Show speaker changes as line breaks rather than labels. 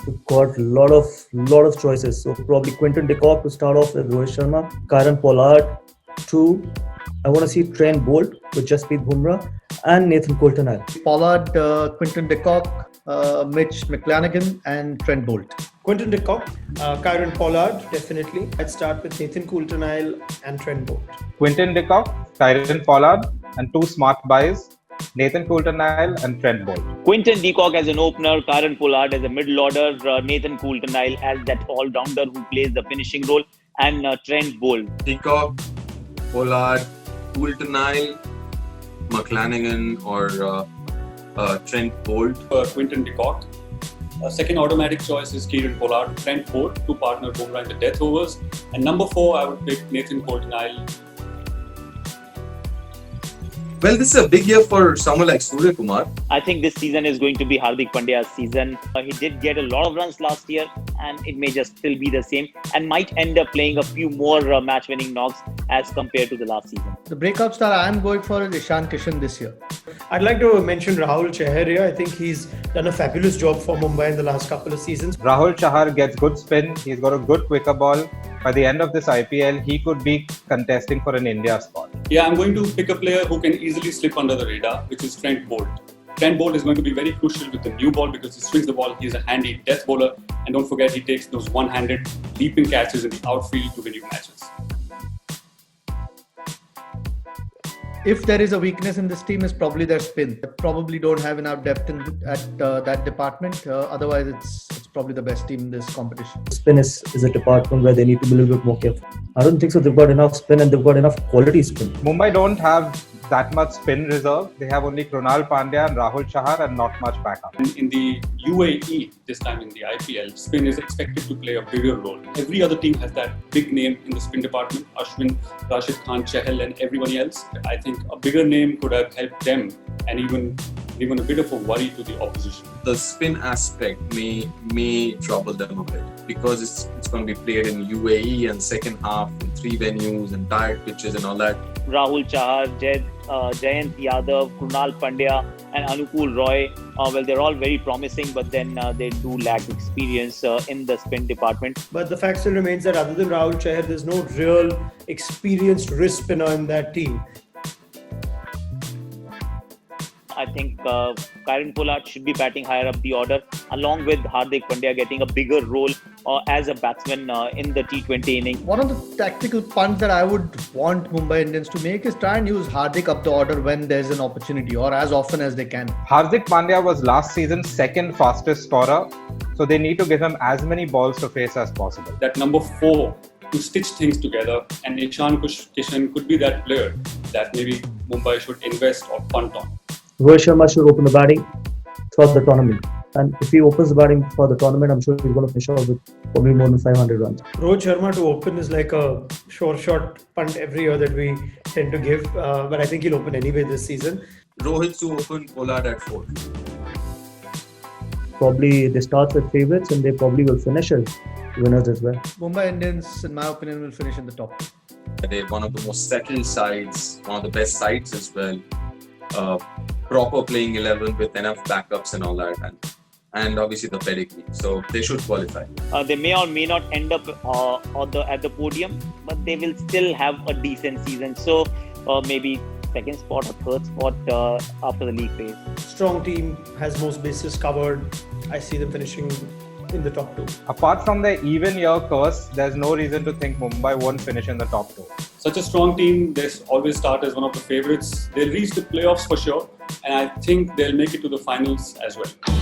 We've got lot of choices. So probably Quinton de Kock to start off with Rohit Sharma, Kieron Pollard, 2. I want to see Trent Bolt with Jasprit Bumrah and Nathan Coulter-Nile.
Pollard, Quinton de Kock, Mitch McClanahan, and Trent Bolt.
Quinton de Kock, Kieron Pollard, definitely. I'd start with Nathan Coulter-Nile and Trent Bolt.
Quinton de Kock, Kieron Pollard, and 2 smart buys, Nathan Coulter-Nile and Trent Bolt.
Quinton de Kock as an opener, Kieron Pollard as a middle order, Nathan Coulter-Nile as that all-rounder who plays the finishing role, and Trent Bolt.
De Kock, Pollard, Coulter-Nile, McClanahan or Trent Bolt.
Quinton de Kock. Second automatic choice is Kieron Pollard, Trent Bolt to partner Bumrah in the death overs. And number 4, I would pick Nathan Coulter-Nile.
Well, this is a big year for someone like Surya Kumar.
I think this season is going to be Hardik Pandya's season. He did get a lot of runs last year, and it may just still be the same, and might end up playing a few more match-winning knocks as compared to the last season.
The breakout star I'm going for is Ishan Kishan this year.
I'd like to mention Rahul Chahar here. I think he's done a fabulous job for Mumbai in the last couple of seasons.
Rahul Chahar gets good spin. He's got a good quicker ball. By the end of this IPL, he could be contesting for an India spot.
Yeah, I'm going to pick a player who can easily slip under the radar, which is Trent Bolt. Trent Bolt is going to be very crucial with the new ball because he swings the ball. He's a handy death bowler. And don't forget, he takes those one-handed leaping catches in the outfield to win you matches.
If there is a weakness in this team, is probably their spin. They probably don't have enough depth at that department. Otherwise, it's probably the best team in this competition.
Spin is a department where they need to be a little bit more careful. I don't think so. They've got enough spin and they've got enough quality spin.
Mumbai don't have that much spin reserve. They have only Krunal Pandya and Rahul Chahar and not much backup.
In the UAE, this time in the IPL, spin is expected to play a bigger role. Every other team has that big name in the spin department, Ashwin, Rashid Khan, Chahal and everybody else. I think a bigger name could have helped them and even a bit of a worry to the opposition.
The spin aspect may trouble them a bit because it's going to be played in UAE and second half in 3 venues and tired pitches and all that.
Rahul Chahar, Jayant Yadav, Krunal Pandya and Anukul Roy, well, they're all very promising, but then they do lack experience in the spin department.
But the fact still remains that other than Rahul Chahar, there's no real experienced wrist spinner in that team.
I think Kieron Pollard should be batting higher up the order, along with Hardik Pandya getting a bigger role as a batsman in the T20 inning.
One of the tactical punts that I would want Mumbai Indians to make is try and use Hardik up the order when there's an opportunity or as often as they can.
Hardik Pandya was last season's second fastest scorer, so they need to give him as many balls to face as possible.
That number 4 to stitch things together, and Ishan Kishan could be that player that maybe Mumbai should invest or punt on.
Rohit Sharma should open the batting throughout the tournament. And if he opens the batting for the tournament, I'm sure he's going to finish off with probably more than 500 runs.
Rohit Sharma to open is like a sure shot punt every year that we tend to give. But I think he'll open anyway this season.
Rohit to open, Pollard at 4.
Probably they start with favourites and they probably will finish as winners as well.
Mumbai Indians, in my opinion, will finish in the top 2.
They're one of the most settled sides, one of the best sides as well. Proper playing 11 with enough backups and all that, and obviously the pedigree. So they should qualify.
They may or may not end up at the podium, but they will still have a decent season. So maybe second spot or third spot after the league phase.
Strong team, has most bases covered. I see them finishing in the top 2.
Apart from the even year curse, there's no reason to think Mumbai won't finish in the top 2.
Such a strong team, they always start as one of the favourites. They'll reach the playoffs for sure, and I think they'll make it to the finals as well.